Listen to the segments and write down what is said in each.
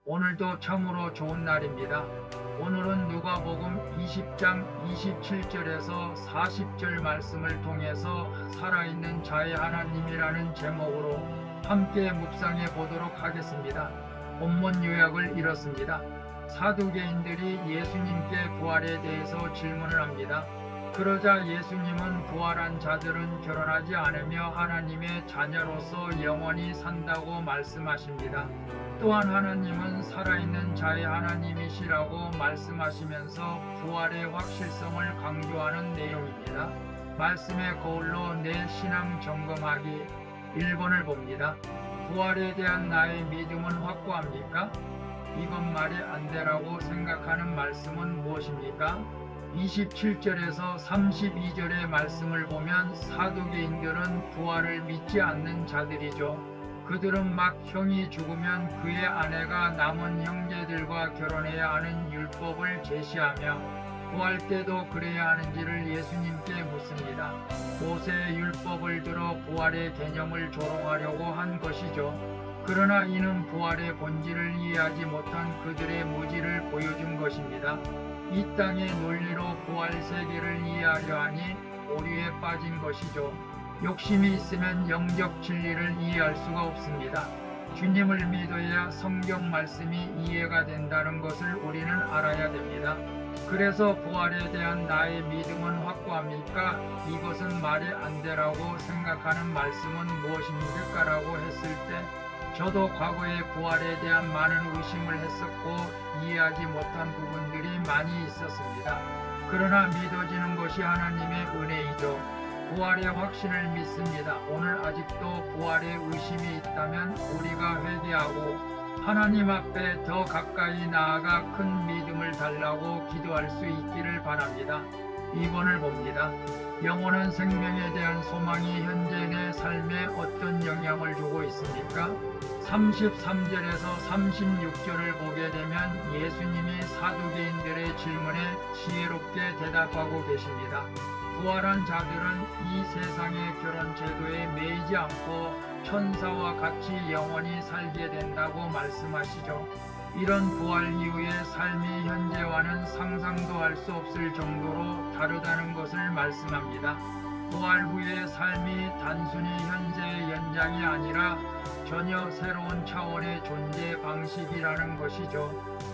오늘도 참으로 좋은 날입니다. 오늘은 누가복음 20장 27절에서 40절 말씀을 통해서 살아있는 자의 하나님이라는 제목으로 함께 묵상해 보도록 하겠습니다. 본문 요약을 이렇습니다. 사두개인들이 예수님께 부활에 대해서 질문을 합니다. 그러자 예수님은 부활한 자들은 결혼하지 않으며 하나님의 자녀로서 영원히 산다고 말씀하십니다. 또한 하나님은 살아있는 자의 하나님이시라고 말씀하시면서 부활의 확실성을 강조하는 내용입니다. 말씀의 거울로 내 신앙 점검하기 1번을 봅니다. 부활에 대한 나의 믿음은 확고합니까? 이건 말이 안 되라고 생각하는 말씀은 무엇입니까? 27절에서 32절의 말씀을 보면 사두개인들은 부활을 믿지 않는 자들이죠. 그들은 막 형이 죽으면 그의 아내가 남은 형제들과 결혼해야 하는 율법을 제시하며 구할 때도 그래야 하는지를 예수님께 묻습니다. 모세의 율법을 들어 부활의 개념을 조롱하려고 한 것이죠. 그러나 이는 부활의 본질을 이해하지 못한 그들의 무지를 보여준 것입니다. 이 땅의 논리로 부활 세계를 이해하려 하니 오류에 빠진 것이죠. 욕심이 있으면 영적 진리를 이해할 수가 없습니다. 주님을 믿어야 성경 말씀이 이해가 된다는 것을 우리는 알아야 됩니다. 그래서 부활에 대한 나의 믿음은 확고합니까? 이것은 말이 안 되라고 생각하는 말씀은 무엇입니까? 라고 했을 때 저도 과거에 부활에 대한 많은 의심을 했었고 이해하지 못한 부분들이 많이 있었습니다. 그러나 믿어지는 것이 하나님의 은혜이죠. 부활의 확신을 믿습니다. 오늘 아직도 부활의 의심이 있다면 우리가 회개하고 하나님 앞에 더 가까이 나아가 큰 믿음을 달라고 기도할 수 있기를 바랍니다. 2번을 봅니다. 영원한 생명에 대한 소망이 현재 내 삶에 어떤 영향을 주고 있습니까? 33절에서 36절을 보게 되면 예수님이 사두개인들의 질문에 지혜롭게 대답하고 계십니다. 부활한 자들은 이 세상의 결혼 제도에 매이지 않고 천사와 같이 영원히 살게 된다고 말씀하시죠. 이런 부활 이후의 삶이 현재와는 상상도 할 수 없을 정도로 다르다는 것을 말씀합니다. 부활 후의 삶이 단순히 현재의 연장이 아니라 전혀 새로운 차원의 존재 방식이라는 것이죠.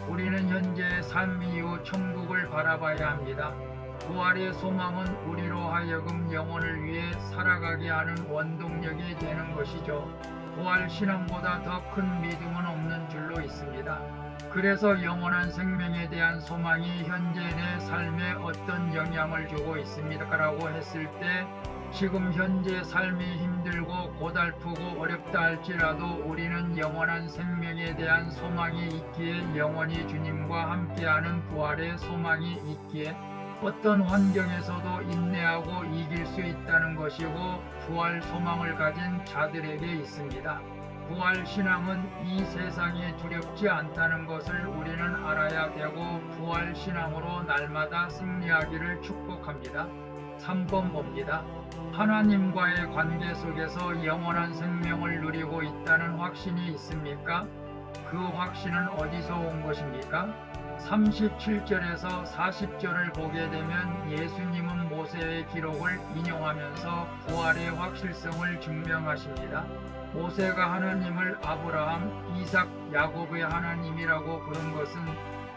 우리는 현재의 삶 이후 천국을 바라봐야 합니다. 부활의 소망은 우리로 하여금 영혼을 위해 살아가게 하는 원동력이 되는 것이죠. 부활 신앙보다 더 큰 믿음은 없는 줄로 있습니다. 그래서 영원한 생명에 대한 소망이 현재 내 삶에 어떤 영향을 주고 있습니까? 라고 했을 때 지금 현재 삶이 힘들고 고달프고 어렵다 할지라도 우리는 영원한 생명에 대한 소망이 있기에 영원히 주님과 함께하는 부활의 소망이 있기에 어떤 환경에서도 인내하고 이길 수 있다는 것이고 부활 소망을 가진 자들에게 있습니다. 부활 신앙은 이 세상이 두렵지 않다는 것을 우리는 알아야 되고 부활 신앙으로 날마다 승리하기를 축복합니다. 3번 봅니다. 하나님과의 관계 속에서 영원한 생명을 누리고 있다는 확신이 있습니까? 그 확신은 어디서 온 것입니까? 37절에서 40절을 보게 되면 예수님은 모세의 기록을 인용하면서 부활의 확실성을 증명하십니다. 모세가 하나님을 아브라함, 이삭, 야곱의 하나님이라고 부른 것은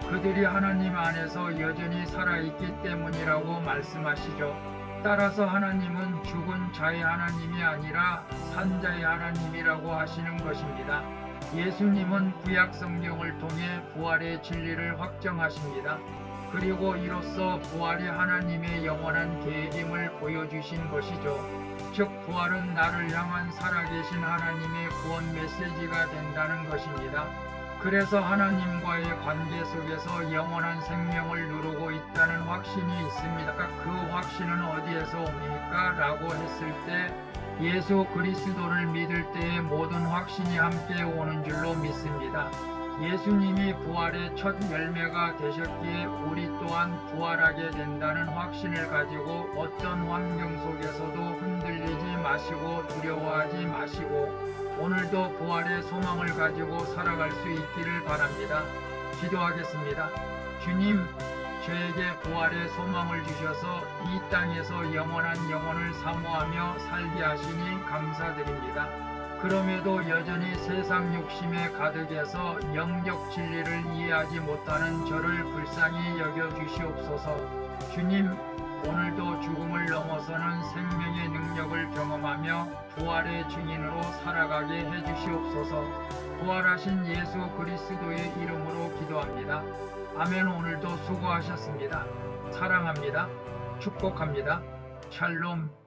그들이 하나님 안에서 여전히 살아있기 때문이라고 말씀하시죠. 따라서 하나님은 죽은 자의 하나님이 아니라 산 자의 하나님이라고 하시는 것입니다. 예수님은 구약 성경을 통해 부활의 진리를 확정하십니다. 그리고 이로써 부활이 하나님의 영원한 계획임을 보여주신 것이죠. 즉 부활은 나를 향한 살아계신 하나님의 구원 메시지가 된다는 것입니다. 그래서 하나님과의 관계 속에서 영원한 생명을 누르고 있다는 확신이 있습니다. 그 확신은 어디에서 옵니까? 라고 했을 때 예수 그리스도를 믿을 때의 모든 확신이 함께 오는 줄로 믿습니다. 예수님이 부활의 첫 열매가 되셨기에 우리 또한 부활하게 된다는 확신을 가지고 어떤 환경 속에서도 흔들리지 마시고 두려워하지 마시고 오늘도 부활의 소망을 가지고 살아갈 수 있기를 바랍니다. 기도하겠습니다. 주님, 저에게 부활의 소망을 주셔서 이 땅에서 영원한 영혼을 사모하며 살게 하시니 감사드립니다. 그럼에도 여전히 세상 욕심에 가득해서 영적 진리를 이해하지 못하는 저를 불쌍히 여겨주시옵소서. 주님, 오늘도 죽음을 넘어서는 생명의 능력을 경험하며 부활의 증인으로 살아가게 해주시옵소서. 부활하신 예수 그리스도의 이름으로 기도합니다. 아멘. 오늘도 수고하셨습니다. 사랑합니다. 축복합니다. 샬롬.